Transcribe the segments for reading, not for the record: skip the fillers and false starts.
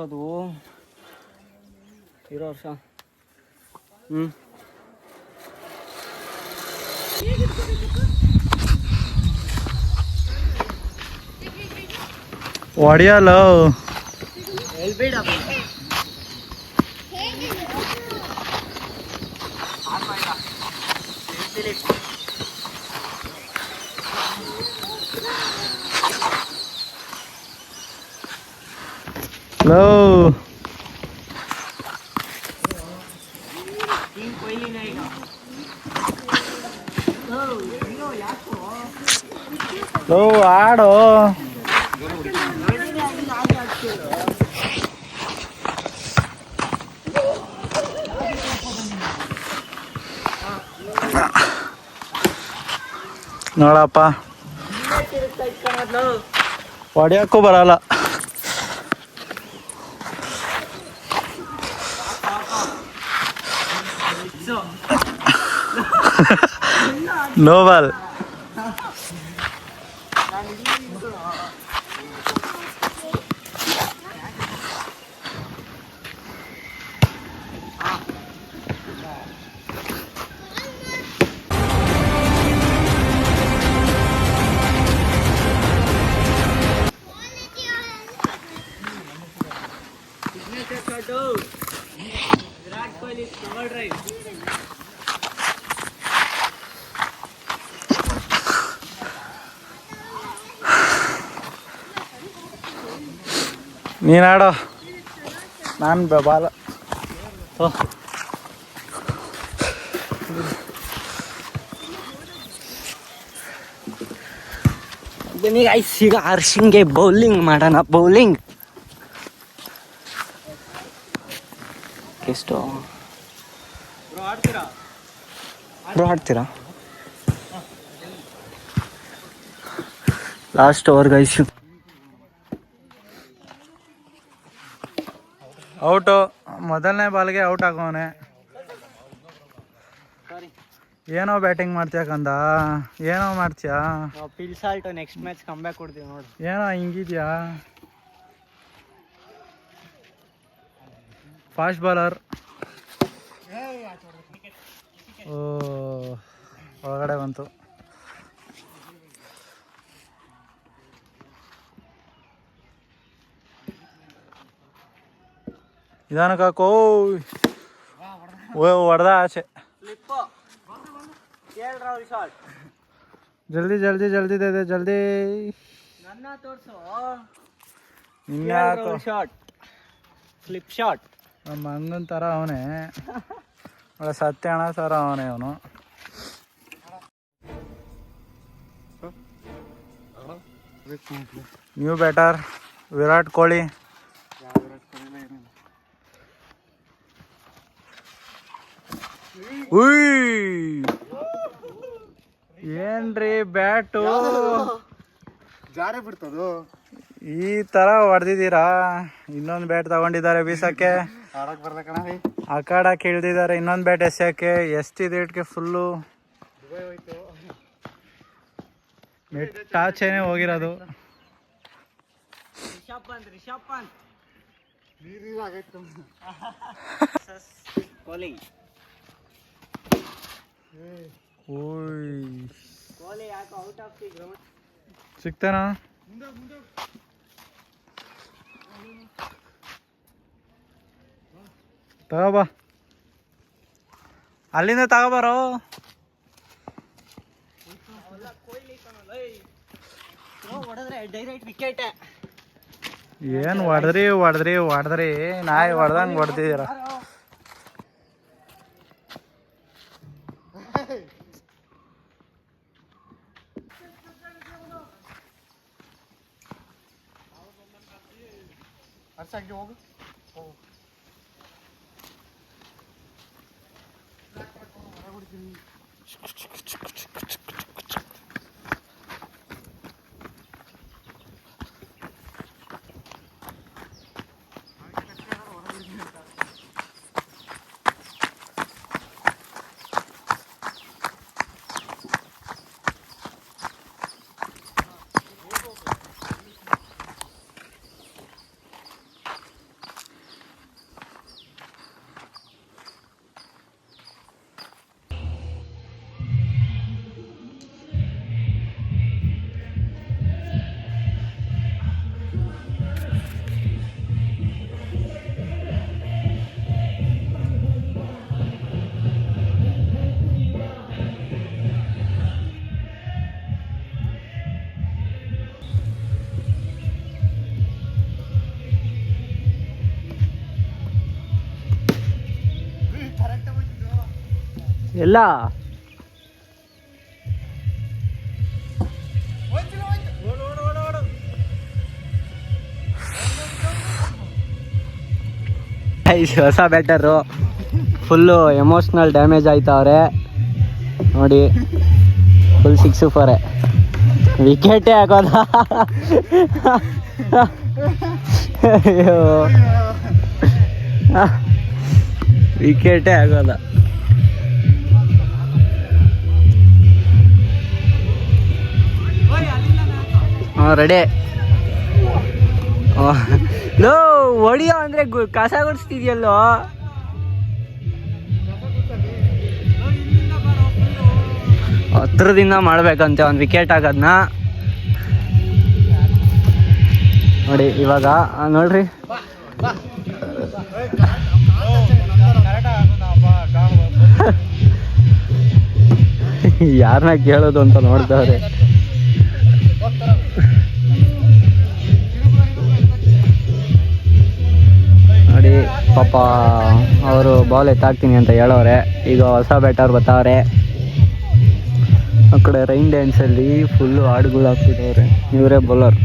ಅದು ಇರೋ ವರ್ಷ ಹೊಡಿಯಲ್ಲ ಹೇಳ್ಬೇಡ ಲೋ ಲೋ ಆಡೋ ನೋಡಪ್ಪ ಹೊಡಿಯಕ್ಕೂ ಬರಲ್ಲ. No ball Virat Kohli cover drive. ನೀನಾಡೋ ನಾನು ಬಾಲ ಬನ್ನಿ ಗೈಸ್, ಈಗ ಹರ್ಷಿಂಗೆ ಬೌಲಿಂಗ್ ಮಾಡೋಣ. ಬೌಲಿಂಗ್ ಎಷ್ಟು ಬ್ರೋ ಆಡ್ತೀರಾ? Last over guys. ಔಟು, ಮೊದಲನೇ ಬಾಲ್ಗೆ ಔಟ್ ಆಗೋನೆ. ಏನೋ ಬ್ಯಾಟಿಂಗ್ ಮಾಡ್ತೀಯ ಕಂದ, ಏನೋ ಮಾಡ್ತೀಯಾ? ಪಿಲ್ಸಾಲ್ಟು ನೆಕ್ಸ್ಟ್ ಮ್ಯಾಚ್ ಕಂಬ್ಯಾಕ್ ಕೊಡ್ತೀವಿ ನೋಡಿ. ಏನೋ ಹಿಂಗಿದ್ಯಾ? Fast bowler. ಓ ಒಳಗಡೆ ಬಂತು. ನಿಧಾನಕ್ಕೆ ಹಾಕೋ. ಹೊಡೆದ ಆಚೆ. ಜಲ್ದಿ ಜಲ್ದಿ ಜಲ್ದಿ ಇದೆ ಜಲ್ದಿ. ನನ್ನ ತೋರ್ಸು. ನಿನ್ನ ಶಾಟ್, ಫ್ಲಿಪ್ ಶಾಟ್. ನಮ್ಮ ಹಂಗನ್ ಥರ ಅವನೇ, ಒಳ್ಳೆ ಸತ್ಯ ಅಣ್ಣ ಥರ ಅವನೇ ಅವನು. New batter Virat Kohli. ಏನ್ರಿ ಬ್ಯಾಟು ಜಾರೇ ಬಿಡ್ತದು. ಈ ತರ ಹೊಡೆದಿದ್ದೀರಾ. ಇನ್ನೊಂದು ಬ್ಯಾಟ್ ತಗೊಂಡಿದ್ದಾರೆ ಬೀಸಕ್ಕೆ. ಆ ಕಾಡಕ್ಕೆ ಇಳ್ದಿದ್ದಾರೆ. ಇನ್ನೊಂದು ಬ್ಯಾಟ್ ಎಸೆಯಕ್ಕೆ ಎಸ್ತಿದೇಟ್ಗೆ ಫುಲ್ಲು ನೆಟ್ಟಾಚೆನೆ ಹೋಗಿರೋದು. ಸಿಗ್ತಾನ ತಗೋಬಾ, ಅಲ್ಲಿಂದ ತಗೋಬಾರೋ. ಏನ್ ಹೊಡೆದ್ರಿ ಹೊಡೆದ್ರಿ ಹೊಡೆದ್ರಿ, ನಾಯಿ ಹೊಡೆದಂಗೆ ಹೊಡೆದಿದ್ದೀರ. ಹೋಗು. ಎಲ್ಲ ಹೊಸ ಬ್ಯಾಟರು ಫುಲ್ಲು ಎಮೋಷ್ನಲ್ ಡ್ಯಾಮೇಜ್ ಆಯ್ತವ್ರೆ ನೋಡಿ. ಫುಲ್ 6-4 ವಿಕೆಟೇ ಆಗೋದ. ಅಯ್ಯೋ ವಿಕೆಟೇ ಆಗೋದ. ರೆಡಿ. ಲೋ ಹೊಡಿಯೋ ಅಂದ್ರೆ ಕಸ ಗುಡಿಸ್ತಿದ್ಯಲ್ಲೋ. ಹತ್ರದಿಂದ ಮಾಡ್ಬೇಕಂತೆ ಒಂದು ವಿಕೆಟ್ ಆಗೋದನ್ನ ನೋಡಿ. ಇವಾಗ ನೋಡ್ರಿ ಯಾರನ್ನ ಕೇಳೋದು ಅಂತ ನೋಡ್ತಾವ್ರೆ. ನೋಡಿ ಪಾಪ ಅವರು ಬಾಲ್ ಎತ್ತಾಕ್ತೀನಿ ಅಂತ ಹೇಳೋರೆ. ಈಗ ಹೊಸ ಬ್ಯಾಟರ್ ಬರ್ತಾವ್ರೆ. ಆ ಕಡೆ ರೈನ್ ಡ್ಯಾನ್ಸಲ್ಲಿ ಫುಲ್ಲು ಹಾಡುಗಳು ಹಾಕ್ಬಿಟ್ಟವ್ರೆ. ಇವರೇ ಬೌಲರ್.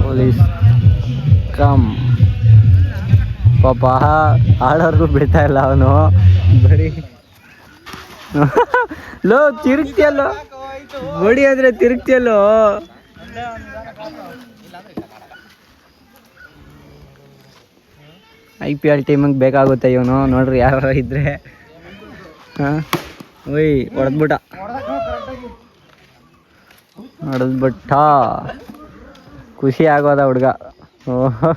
Police come. ಪಾಪ ಆಡೋರ್ಗೂ ಬಿಡ್ತಾ ಇಲ್ಲ ಅವನು. ಬರೀ ಲೋ ತಿರುಗ್ತಿಯಲ್ಲೋ, ಬಡಿ ಅಂದ್ರೆ ತಿರುಗ್ತಿಯಲ್ಲೋ. IPL ಟೀಮಿಗೆ ಬೇಕಾಗುತ್ತೆ ಇವನು. ನೋಡ್ರಿ ಯಾರು ಇದ್ರೆ. ಹಾಂ ಓಯ್ ಹೊಡೆದ್ಬಿಟ್ಟ. ಖುಷಿ ಆಗೋದ ಹುಡ್ಗ. ಓಹೋ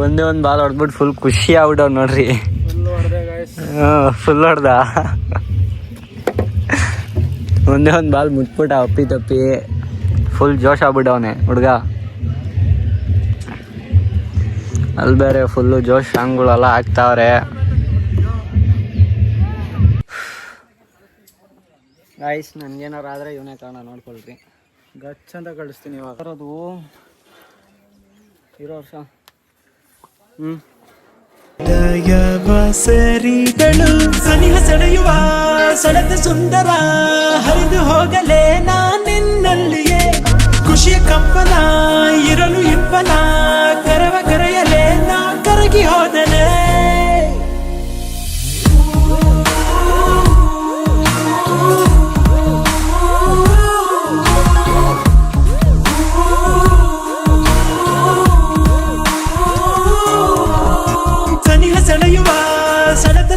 ಒಂದೇ ಒಂದು ಬಾಲ್ ಹೊಡೆದ್ಬಿಟ್ಟು ಫುಲ್ ಖುಷಿ ಆಗ್ಬಿಟ್ಟವ್ ನೋಡ್ರಿ. ಫುಲ್ ಹೊಡೆದ. ಒಂದೇ ಒಂದು ಬಾಲ್ ಮುಟ್ಬಿಟ್ಟ ಅಪ್ಪಿ ತಪ್ಪಿ. ಫುಲ್ ಜೋಶ್ ಆಗ್ಬಿಟ್ಟವನೆ ಹುಡ್ಗ. ಅಲ್ಲಿ ಬೇರೆ ಫುಲ್ಲು ಜೋಶ್ ಸಾಂಗ್ಗಳೆಲ್ಲ ಹಾಕ್ತಾವ್ರೆ. ಗಾಯ್ಸ್ ನನ್ಗೇನಾರು ಆದರೆ ಇವನೇ ಕಾರಣ, ನೋಡ್ಕೊಳ್ರಿ. ಗಚ್ ಅಂತ ಕಳಿಸ್ತೀನಿ ಇವಾಗ. ಬರೋದು ಇರೋ ವರ್ಷ. ಸರಿಗಳು ಸನಿಹ ಸೆಳೆಯುವ ಸೆಳೆದ ಸುಂದರ ಹರಿದು ಹೋಗಲೇ ನಾನಿನ್ನಲ್ಲಿಯೇ. ಖುಷಿಯ ಕಂಪನ ಇರಲು ಇಂಪನ ಕರವ ಕರೆಯಲೇ ನಾ ಕರಗಿ ಹೋದನೆ.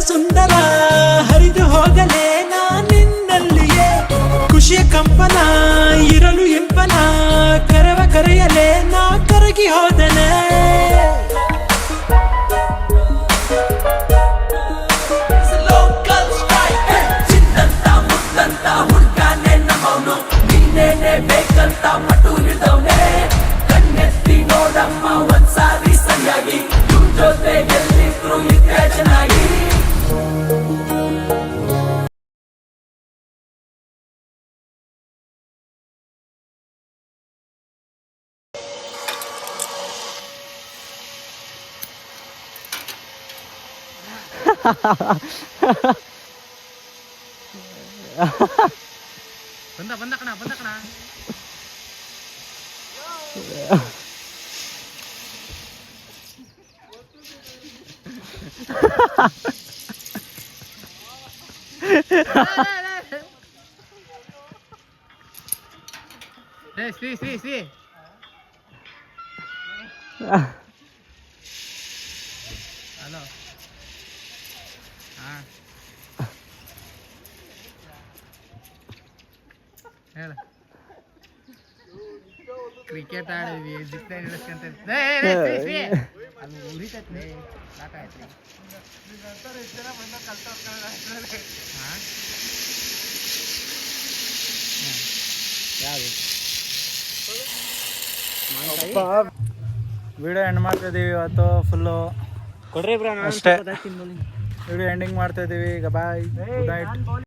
ಸುಂದರ ಹರಿದು ಹೋಗಲೇ ನಾನಿನ್ನಲ್ಲಿಯೇ. ಖುಷಿಯ ಕಂಪನ ಇರಲು ಇಂಪನ ಕರವ ಕರೆಯಲೇ ನಾ ಕರಗಿ ಹೋದನೆ. ಬೇಕಂತ ಮಟ್ಟು ಹಿಡಿದವನೇ ಕಣ್ಣೆತ್ತಿ ನೋಡಮ್ಮ ಒಂದ್ಸಾರಿ ಸರಿಯಾಗಿ. ಜೊತೆ ಗೆಲ್ಲಿದ್ರು ಇದ್ರೆ ಚೆನ್ನಾಗಿ. ಬಂದ ಕಣ ಸಿ ಹಲೋ. ಹಾಂ ಹೇಳ. ಕ್ರಿಕೆಟ್ ಆಡಿದ್ವಿ, ಜಿಪ್ಲೇ ಇಳಿಸ್ಕೊಂತ ಅದು ಉರಿತೈತೆ ಲಾಟ ಆಯ್ತು. ಹಾಂ ಯಾವುದು ವಿಡಿಯೋ ಎಂಡ್ ಮಾಡ್ತಿದ್ದೀವಿ ಇವತ್ತು. ಫುಲ್ಲು ಅಷ್ಟೇ ವಿಡಿಯೋ ಎಂಡಿಂಗ್ ಮಾಡ್ತಾ ಇದೀವಿ ಈಗ ಬಾಯ್ ಗುಡ್ ನೈಟ್